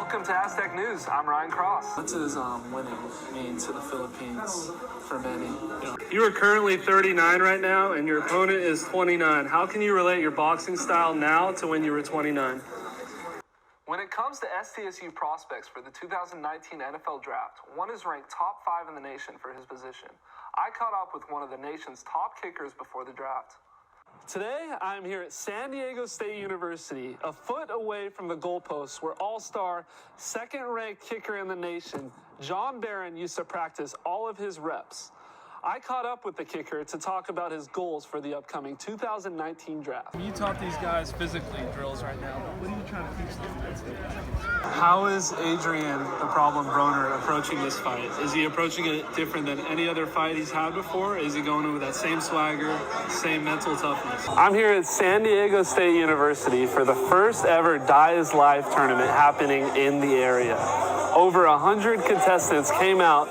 Welcome to Aztec News. I'm Ryan Cross. What does winning mean to the Philippines for Manny? You are currently 39 right now, and your opponent is 29. How can you relate your boxing style now to when you were 29? When it comes to SDSU prospects for the 2019 NFL Draft, one is ranked top 5 in the nation for his position. I caught up with one of the nation's top kickers before the draft. Today, I'm here at San Diego State University, a foot away from the goalposts where all-star, second-ranked kicker in the nation, John Barron, used to practice all of his reps. I caught up with the kicker to talk about his goals for the upcoming 2019 draft. You taught these guys physically drills right now, but what are you trying to teach them mentally? How is Adrian, the problem Broner, approaching this fight? Is he approaching it different than any other fight he's had before? Is he going in with that same swagger, same mental toughness? I'm here at San Diego State University for the first ever Die Is Live tournament happening in the area. Over 100 contestants came out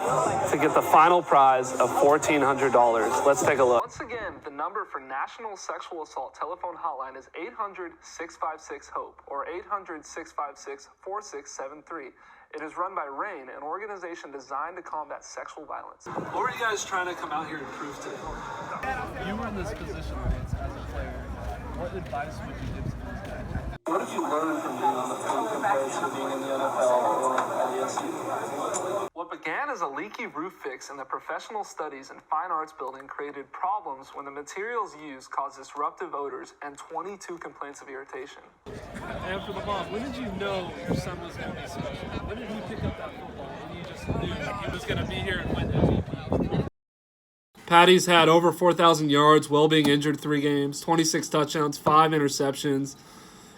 to get the final prize of $1,400. Let's take a look. Once again, the number for National Sexual Assault telephone hotline is 800-656-HOPE or 800-656-4673. It is run by RAIN, an organization designed to combat sexual violence. What were you guys trying to come out here and prove today? You were in this position once as a player. What advice would you give to those guys? What did you learn from being on the field compared to being in the NFL or at ESU? What began as a leaky roof fix in the professional studies and fine arts building created problems when the materials used caused disruptive odors and 22 complaints of irritation. And for the mom, when did you know your son was going to be special? When did he pick up that football and you just knew that he was going to be here and win MVP? Patty's had over 4,000 yards, well being injured 3 games, 26 touchdowns, 5 interceptions,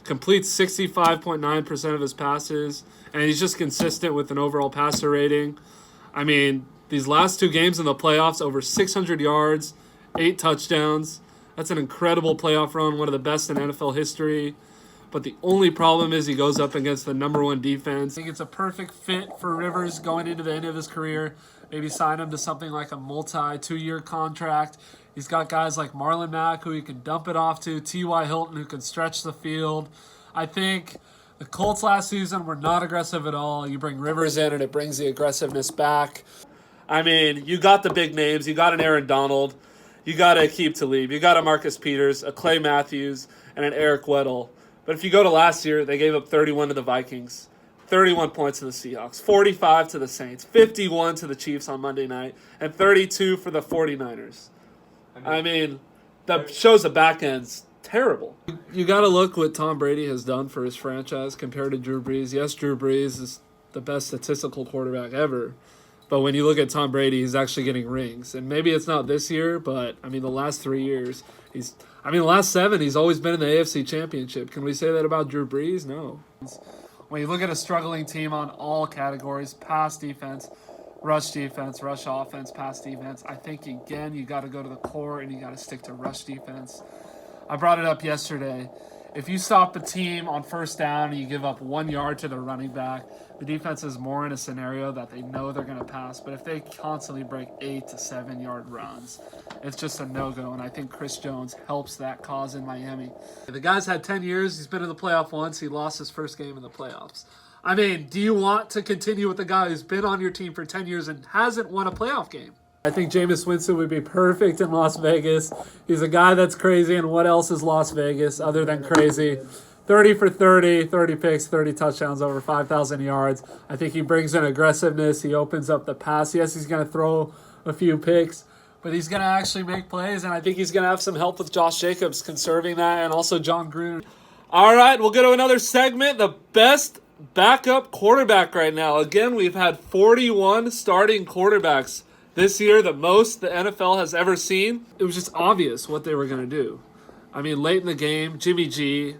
completes 65.9% of his passes, and he's just consistent with an overall passer rating. I mean, these last 2 games in the playoffs, over 600 yards, 8 touchdowns. That's an incredible playoff run, one of the best in NFL history. But the only problem is he goes up against the #1 defense. I think it's a perfect fit for Rivers going into the end of his career. Maybe sign him to something like a multi-2-year contract. He's got guys like Marlon Mack who he can dump it off to, T.Y. Hilton who can stretch the field. I think the Colts last season were not aggressive at all. You bring Rivers in and it brings the aggressiveness back. I mean, you got the big names. You got an Aaron Donald. You got a Aqib Talib. You got a Marcus Peters, a Clay Matthews, and an Eric Weddle. But if you go to last year, they gave up 31 to the Vikings, 31 points to the Seahawks, 45 to the Saints, 51 to the Chiefs on Monday night, and 32 for the 49ers. I mean, that shows the back end's terrible. You got to look what Tom Brady has done for his franchise compared to Drew Brees. Yes, Drew Brees is the best statistical quarterback ever. But when you look at Tom Brady, he's actually getting rings. And maybe it's not this year, but, I mean, the last 3 years, the last 7, he's always been in the AFC Championship. Can we say that about Drew Brees? No. When you look at a struggling team on all categories, pass defense, rush offense, pass defense, I think, again, you got to go to the core and you got to stick to rush defense. I brought it up yesterday. If you stop the team on first down and you give up 1 yard to the running back, the defense is more in a scenario that they know they're going to pass. But if they constantly break 8 to 7 yard runs, it's just a no-go. And I think Chris Jones helps that cause in Miami. The guy's had 10 years. He's been in the playoff once. He lost his first game in the playoffs. I mean, do you want to continue with the guy who's been on your team for 10 years and hasn't won a playoff game? I think Jameis Winston would be perfect in Las Vegas. He's a guy that's crazy, and what else is Las Vegas other than crazy? 30 for 30, 30 picks, 30 touchdowns, over 5,000 yards. I think he brings in aggressiveness. He opens up the pass. Yes, he's going to throw a few picks, but he's going to actually make plays, and I think he's going to have some help with Josh Jacobs conserving that, and also John Gruden. All right, we'll go to another segment, the best backup quarterback right now. Again, we've had 41 starting quarterbacks this year, the most the NFL has ever seen. It was just obvious what they were going to do. I mean, late in the game, Jimmy G,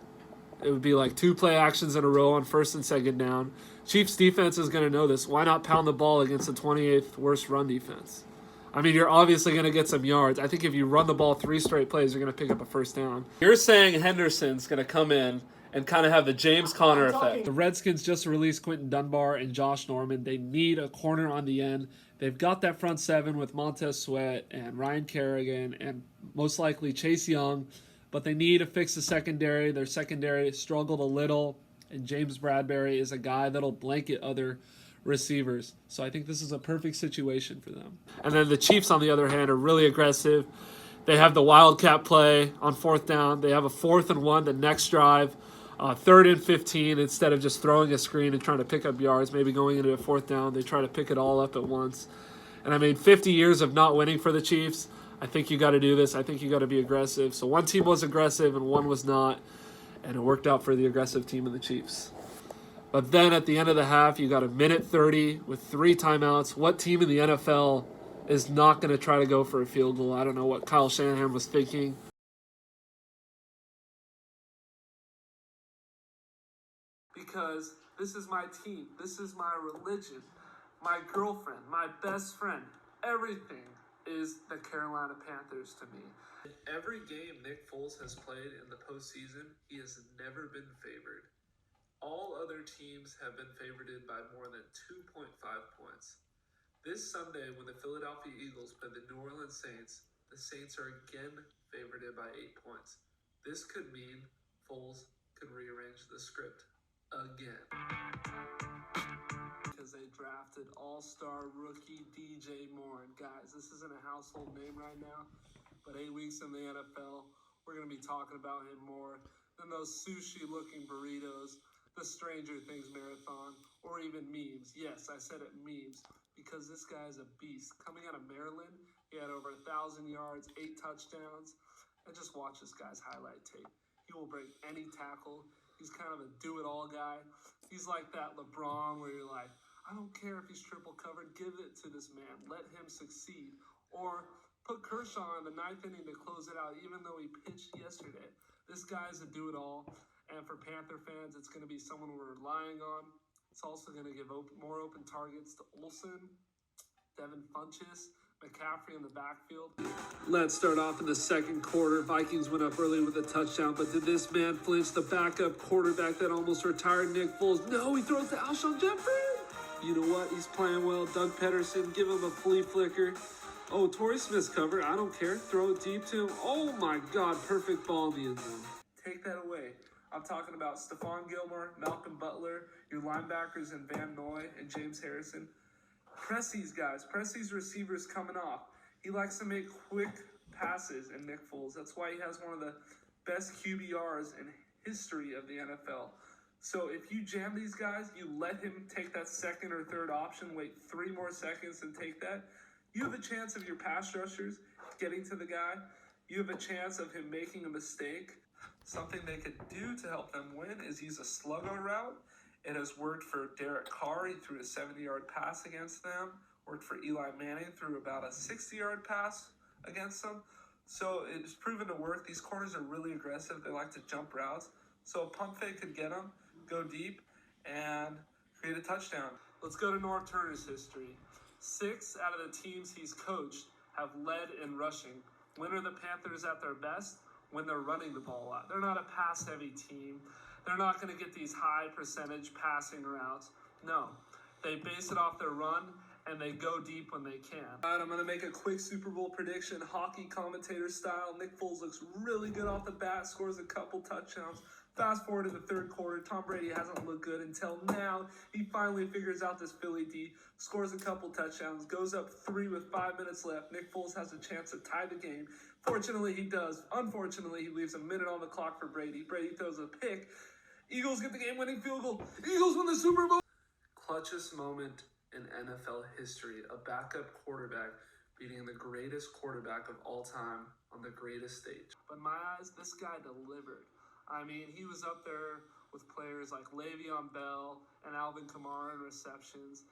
it would be like 2 play actions in a row on first and second down. Chiefs defense is going to know this. Why not pound the ball against the 28th worst run defense? I mean, you're obviously going to get some yards. I think if you run the ball 3 straight plays, you're going to pick up a first down. You're saying Henderson's going to come in and kind of have the James Conner effect. The Redskins just released Quentin Dunbar and Josh Norman. They need a corner on the end. They've got that front 7 with Montez Sweat and Ryan Kerrigan and most likely Chase Young, but they need to fix the secondary. Their secondary struggled a little And James Bradbury is a guy that'll blanket other receivers. So I think this is a perfect situation for them. And then the Chiefs, on the other hand, are really aggressive. They have the wildcat play on fourth down. They have a 4th and 1 the next drive. 3rd and 15, instead of just throwing a screen and trying to pick up yards, maybe going into a 4th down, they try to pick it all up at once. And I mean, 50 years of not winning for the Chiefs, I think you got to do this. I think you got to be aggressive. So one team was aggressive and one was not, and it worked out for the aggressive team of the Chiefs. But then at the end of the half, you got a minute 30 with 3 timeouts. What team in the NFL is not going to try to go for a field goal? I don't know what Kyle Shanahan was thinking. Because this is my team. This is my religion. My girlfriend, my best friend. Everything is the Carolina Panthers to me. In every game Nick Foles has played in the postseason, he has never been favored. All other teams have been favored by more than 2.5 points. This Sunday, when the Philadelphia Eagles play the New Orleans Saints, the Saints are again favored by 8 points. This could mean Foles could rearrange the script again. Because they drafted all-star rookie DJ Moore. And guys, this isn't a household name right now, but 8 weeks in the NFL, we're going to be talking about him more than those sushi-looking burritos, the Stranger Things marathon, or even memes. Yes, I said it, memes, because this guy is a beast. Coming out of Maryland, he had over 1,000 yards, 8 touchdowns, and just watch this guy's highlight tape. He will break any tackle. He's kind of a do-it-all guy. He's like that LeBron where you're like, I don't care if he's triple covered. Give it to this man. Let him succeed. Or put Kershaw in the 9th inning to close it out, even though he pitched yesterday. This guy's a do-it-all. And for Panther fans, it's going to be someone we're relying on. It's also going to give more open targets to Olsen, Devin Funchess, McCaffrey in the backfield. Let's start off in the second quarter. Vikings went up early with a touchdown, but did this man flinch? The backup quarterback that almost retired Nick Foles. No, he throws to Alshon Jeffrey. You know what? He's playing well. Doug Pederson, give him a flea flicker. Oh, Torrey Smith's cover. I don't care. Throw it deep to him. Oh my God, perfect ball in the end zone. Take that away. I'm talking about Stephon Gilmore, Malcolm Butler, your linebackers in Van Noy and James Harrison. Press these guys. Press these receivers coming off. He likes to make quick passes in Nick Foles. That's why he has one of the best QBRs in history of the NFL. So if you jam these guys, you let him take that second or third option, wait 3 more seconds and take that, you have a chance of your pass rushers getting to the guy. You have a chance of him making a mistake. Something they could do to help them win is use a sluggo route. It has worked for Derek Carr. He threw a 70-yard pass against them. Worked for Eli Manning, threw about a 60-yard pass against them. So it's proven to work. These corners are really aggressive. They like to jump routes. So a pump fake could get them, go deep, and create a touchdown. Let's go to Norv Turner's history. 6 out of the teams he's coached have led in rushing. When are the Panthers at their best? When they're running the ball out. They're not a pass-heavy team. They're not going to get these high percentage passing routes. No, they base it off their run, and they go deep when they can. All right, I'm going to make a quick Super Bowl prediction, hockey commentator style. Nick Foles looks really good off the bat, scores a couple touchdowns. Fast forward to the third quarter, Tom Brady hasn't looked good until now. He finally figures out this Philly D, scores a couple touchdowns, goes up 3 with 5 minutes left. Nick Foles has a chance to tie the game. Fortunately, he does. Unfortunately, he leaves a minute on the clock for Brady. Brady throws a pick. Eagles get the game-winning field goal. Eagles win the Super Bowl. Clutchest moment in NFL history. A backup quarterback beating the greatest quarterback of all time on the greatest stage. But in my eyes, this guy delivered. I mean, he was up there with players like Le'Veon Bell and Alvin Kamara in receptions.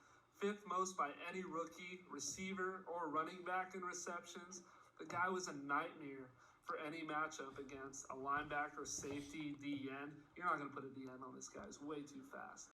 5th most by any rookie, receiver, or running back in receptions. The guy was a nightmare for any matchup against a linebacker, safety, DN. You're not going to put a DN on this guy. It's way too fast.